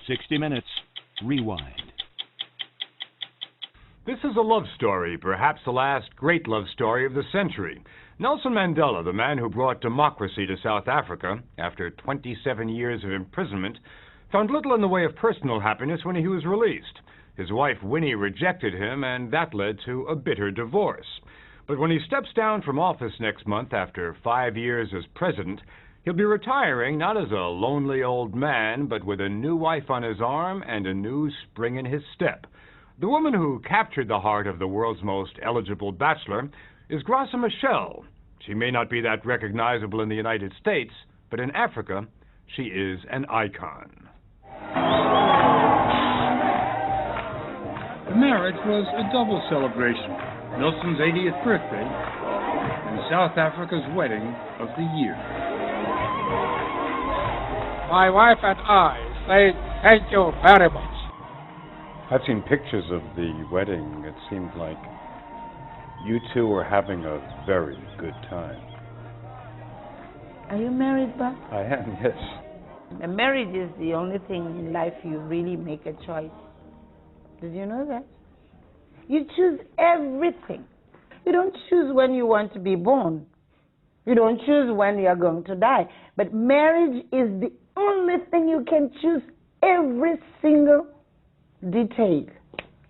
60 Minutes. Rewind. This is a love story, perhaps the last great love story of the century. Nelson Mandela, the man who brought democracy to South Africa after 27 years of imprisonment, found little in the way of personal happiness when he was released. His wife, Winnie, rejected him, and that led to a bitter divorce. But when he steps down from office next month after 5 years as president, he'll be retiring not as a lonely old man, but with a new wife on his arm and a new spring in his step. The woman who captured the heart of the world's most eligible bachelor is Graca Machel. She may not be that recognizable in the United States, but in Africa, she is an icon. The marriage was a double celebration, Nelson's 80th birthday and South Africa's wedding of the year. My wife and I say thank you very much. I've seen pictures of the wedding. It seemed like you two were having a very good time. Are you married, Bob? I am, yes. A marriage is the only thing in life you really make a choice. Did you know that? You choose everything. You don't choose when you want to be born. You don't choose when you are going to die. But marriage is the only thing you can choose every single detail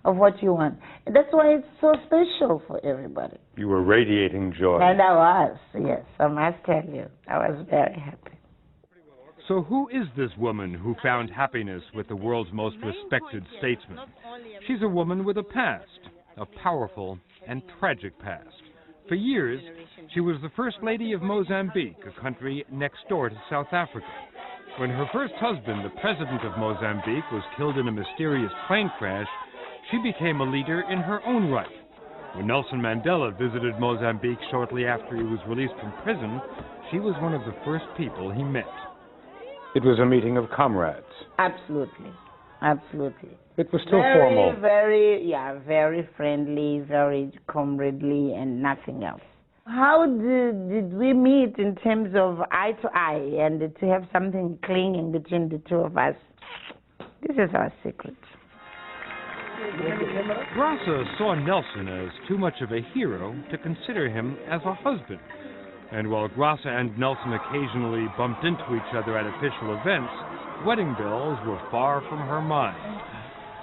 of what you want. And that's why it's so special for everybody. You were radiating joy. And I was, yes, I must tell you. I was very happy. So who is this woman who found happiness with the world's most respected statesman? She's a woman with a past, a powerful and tragic past. For years, she was the First Lady of Mozambique, a country next door to South Africa. When her first husband, the President of Mozambique, was killed in a mysterious plane crash, she became a leader in her own right. When Nelson Mandela visited Mozambique shortly after he was released from prison, she was one of the first people he met. It was a meeting of comrades. Absolutely, absolutely. It was still formal. Very friendly, very comradely, and nothing else. How did we meet in terms of eye to eye and to have something clinging between the two of us? This is our secret. Graca saw Nelson as too much of a hero to consider him as a husband. And while Graca and Nelson occasionally bumped into each other at official events, wedding bells were far from her mind.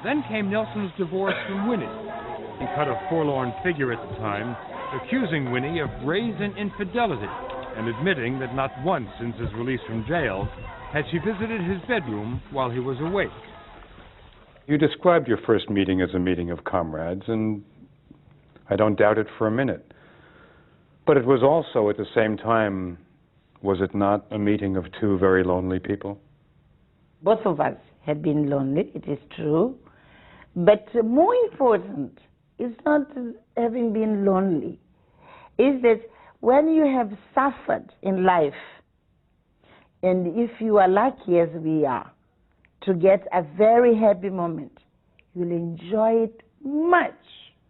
Then came Nelson's divorce from Winnie. He cut a forlorn figure at the time, accusing Winnie of brazen infidelity and admitting that not once since his release from jail had she visited his bedroom while he was awake. You described your first meeting as a meeting of comrades, and I don't doubt it for a minute. But it was also, at the same time, was it not a meeting of two very lonely people? Both of us had been lonely, it is true. But more important is not having been lonely, is that when you have suffered in life, and if you are lucky as we are, to get a very happy moment, you'll enjoy it much,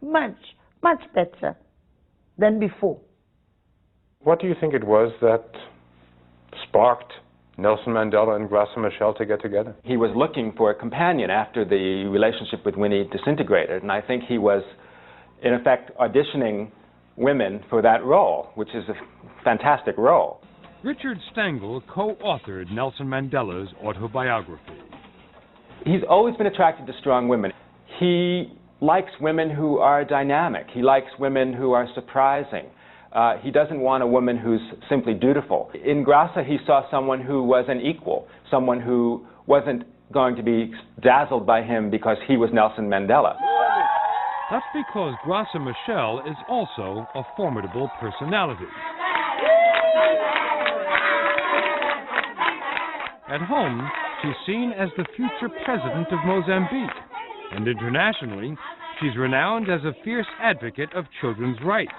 much, much better than before. What do you think it was that sparked Nelson Mandela and Graca Machel to get together? He was looking for a companion after the relationship with Winnie disintegrated, and I think he was, in effect, auditioning women for that role, which is a fantastic role. Richard Stengel co-authored Nelson Mandela's autobiography. He's always been attracted to strong women. He likes women who are dynamic. He likes women who are surprising. He doesn't want a woman who's simply dutiful. In Graca, he saw someone who was an equal, someone who wasn't going to be dazzled by him because he was Nelson Mandela. That's because Graca Machel is also a formidable personality. At home, she's seen as the future president of Mozambique, and internationally, she's renowned as a fierce advocate of children's rights.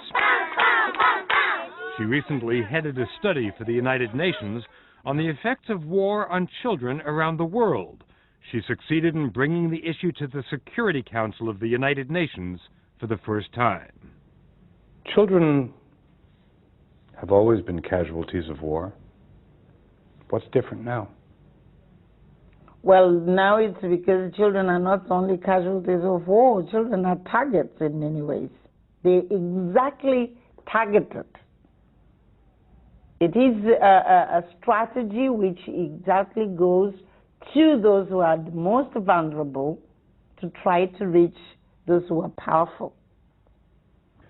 She recently headed a study for the United Nations on the effects of war on children around the world. She succeeded in bringing the issue to the Security Council of the United Nations for the first time. Children have always been casualties of war. What's different now? Well, now it's because children are not only casualties of war, children are targets in many ways. They're exactly targeted. It is a strategy which exactly goes to those who are the most vulnerable to try to reach those who are powerful.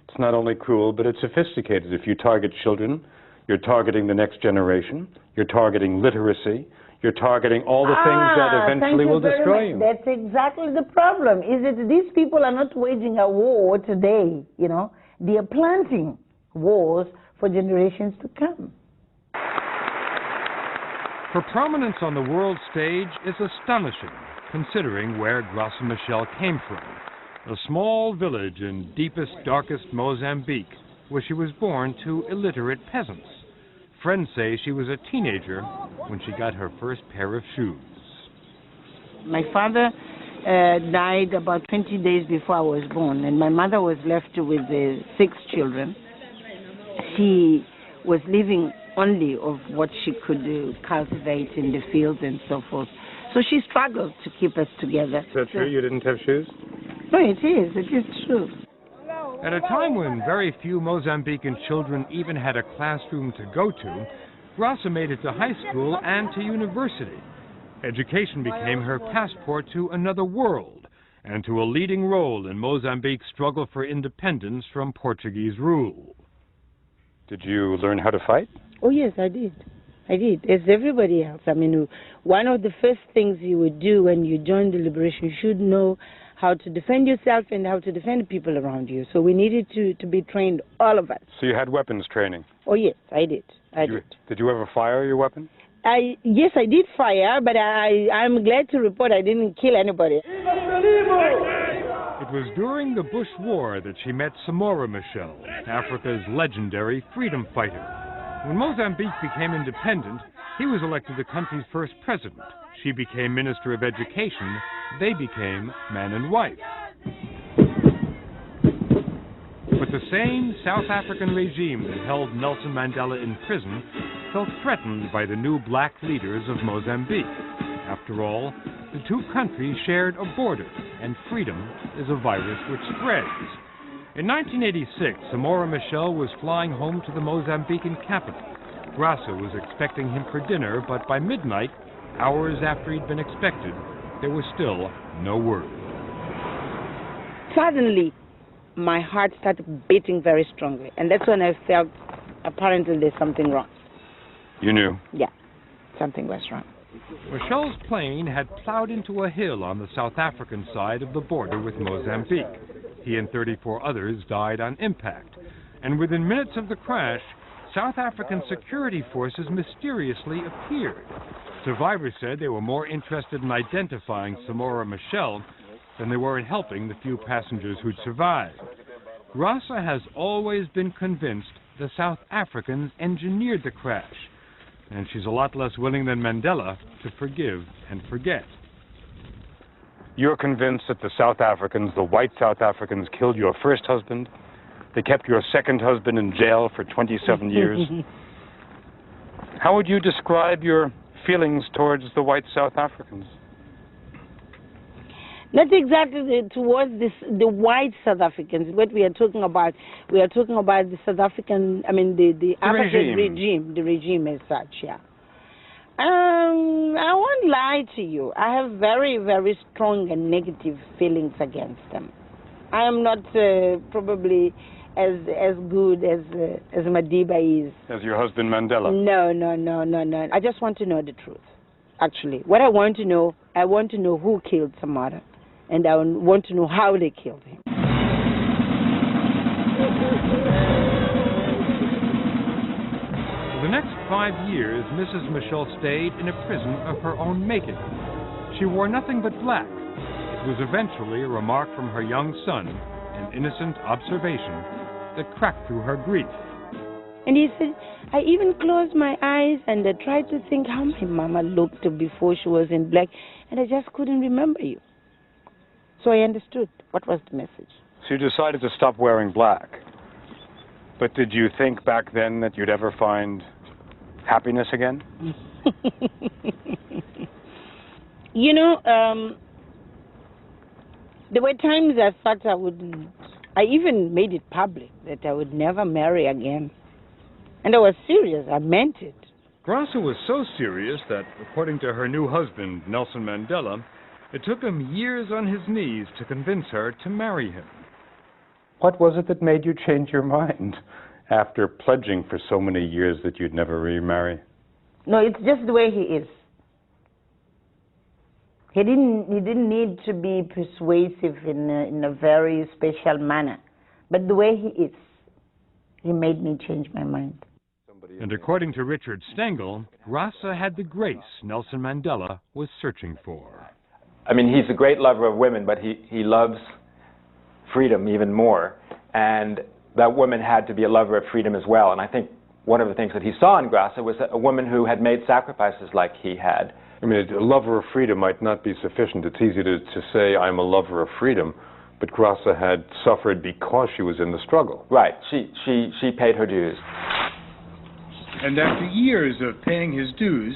It's not only cruel, but it's sophisticated. If you target children, you're targeting the next generation, you're targeting literacy, you're targeting all the things that eventually will destroy you. That's exactly the problem, is that these people are not waging a war today, you know. They are planting wars for generations to come. Her prominence on the world stage is astonishing, considering where Graca Machel came from, a small village in deepest, darkest Mozambique, where she was born to illiterate peasants. Friends say she was a teenager when she got her first pair of shoes. My father died about 20 days before I was born, and my mother was left with 6 children. She was living only of what she could cultivate in the fields and so forth. So she struggled to keep us together. Is that true? You didn't have shoes? No, it is true. At a time when very few Mozambican children even had a classroom to go to, Graca made it to high school and to university. Education became her passport to another world and to a leading role in Mozambique's struggle for independence from Portuguese rule. Did you learn how to fight? Oh, yes, I did. As everybody else. I mean, one of the first things you would do when you join the liberation, you should know how to defend yourself and how to defend people around you. So we needed to be trained, all of us. So you had weapons training? Oh, yes, I did. Did you ever fire your weapon? Yes, I did fire, but I'm glad to report I didn't kill anybody. It was during the Bush War that she met Samora Machel, Africa's legendary freedom fighter. When Mozambique became independent, he was elected the country's first president. She became Minister of Education. They became man and wife. But the same South African regime that held Nelson Mandela in prison felt threatened by the new black leaders of Mozambique. After all, the two countries shared a border, and freedom is a virus which spreads. In 1986, Samora Machel was flying home to the Mozambican capital. Graca was expecting him for dinner, but by midnight, hours after he'd been expected, there was still no word. Suddenly, my heart started beating very strongly, and that's when I felt apparently there's something wrong. You knew? Yeah, something was wrong. Machel's plane had plowed into a hill on the South African side of the border with Mozambique. He and 34 others died on impact, and within minutes of the crash, South African security forces mysteriously appeared. Survivors said they were more interested in identifying Samora Machel than they were in helping the few passengers who'd survived. Graca has always been convinced the South Africans engineered the crash, and she's a lot less willing than Mandela to forgive and forget. You're convinced that the South Africans, the white South Africans, killed your first husband? They kept your second husband in jail for 27 years? How would you describe your feelings towards the white South Africans? Not exactly towards the white South Africans. What we are talking about the South African, I mean the apartheid regime, the regime as such, yeah. I won't lie to you. I have very, very strong and negative feelings against them. I am not probably as good as Madiba is. As your husband Mandela? No. I just want to know the truth, actually. What I want to know who killed Samora, and I want to know how they killed him. For the next 5 years, Mrs. Machel stayed in a prison of her own making. She wore nothing but black. It was eventually a remark from her young son, an innocent observation, that cracked through her grief. And he said, I even closed my eyes and I tried to think how my mama looked before she was in black, and I just couldn't remember you. So I understood what was the message. So you decided to stop wearing black. But did you think back then that you'd ever find happiness again? You know, there were times I thought I even made it public that I would never marry again. And I was serious, I meant it. Graca was so serious that, according to her new husband, Nelson Mandela, it took him years on his knees to convince her to marry him. What was it that made you change your mind after pledging for so many years that you'd never remarry? No, it's just the way he is. He didn't need to be persuasive in a very special manner. But the way he is, he made me change my mind. And according to Richard Stengel, Graca had the grace Nelson Mandela was searching for. I mean, he's a great lover of women, but he loves freedom even more. And that woman had to be a lover of freedom as well. And I think one of the things that he saw in Graca was a woman who had made sacrifices like he had. I mean, a lover of freedom might not be sufficient. It's easy to say, I'm a lover of freedom, but Graca had suffered because she was in the struggle. Right. She paid her dues. And after years of paying his dues,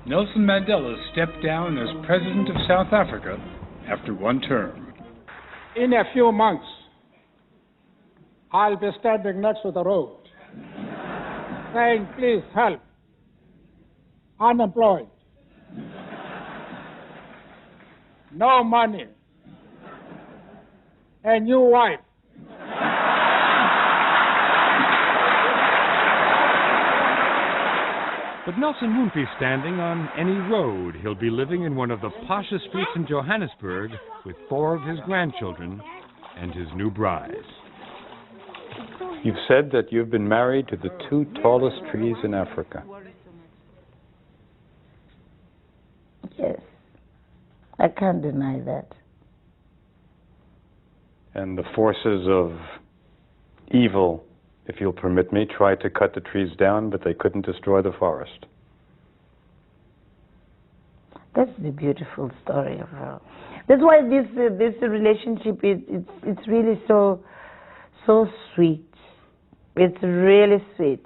Nelson Mandela stepped down as President of South Africa after one term. In a few months, I'll be standing next to the road, saying, please help, unemployed, no money, a new wife. But Nelson won't be standing on any road. He'll be living in one of the poshest streets in Johannesburg with 4 of his grandchildren and his new bride. You've said that you've been married to the 2 tallest trees in Africa. Yes, I can't deny that. And the forces of evil, if you'll permit me, tried to cut the trees down, but they couldn't destroy the forest. That's the beautiful story of her. That's why this relationship it's really so sweet. It's really sweet.